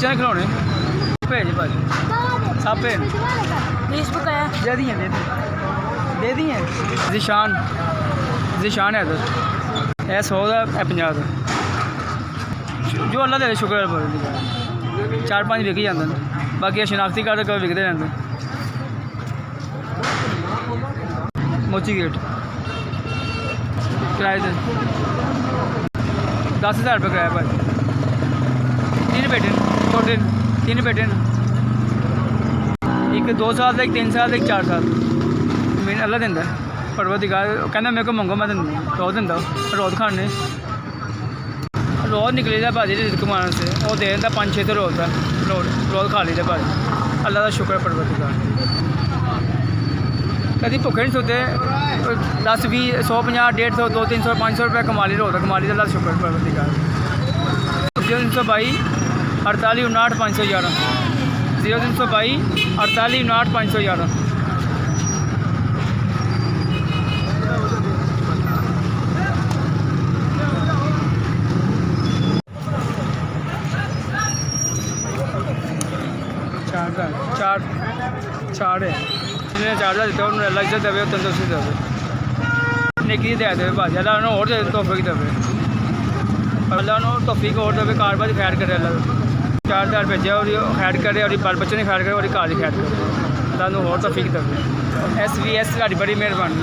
बच्चे ने खिलौने भेज भाजी सब भेज दे दिए जिशान जिशान है इधर यह 100 का है 50 का जो अल्लाह दे शुक्र है 4-5 विक ही जाते हैं बाकी शनाख्ती कार्ड कभी विकते रहते मोची गेट किराए से 10,000 रुपये किराया भाई 3 बेटे छोटे 3 बेटे एक 2 साल एक 3 साल एक 4 साल मैंने अल्लाह दिंदा परवरदिगार कहना मेरे को मंगो मैं रोज़ दिंदा रोज़ खाने रोज़ निकली दा भाजी कमाने से वो दे दिंदा 5-6 रोज़ का रोज़ खा लीदा भाजी अल्लाह का शुक्र है परवरदिगार कभी भुखे नहीं सोते 10-20 150 150 200-300 500 रुपये कमा ली रोज़ कमा ली अल्लाह का शुक्र है परवरदिगार 0322 48 59 511 0322 48 59 511 चार है जिन्हें 4,000 दिता उन्होंने अल्लाह इज्जत देवे तंदुरुस्ती देवे नेकी दे देवे भाजी अल्लाह उन्होंने और दे तौफीक देवे अल्लाह उन्होंने तौफीक और देवे कारोबार खैर करे अल्लाह 4,000 भेजा और खैर करे और बाल बच्चे ने खैर करे और घर खैर करे अल्लाह और तौफीक देवे SVS साड़ी बड़ी मेहरबानी।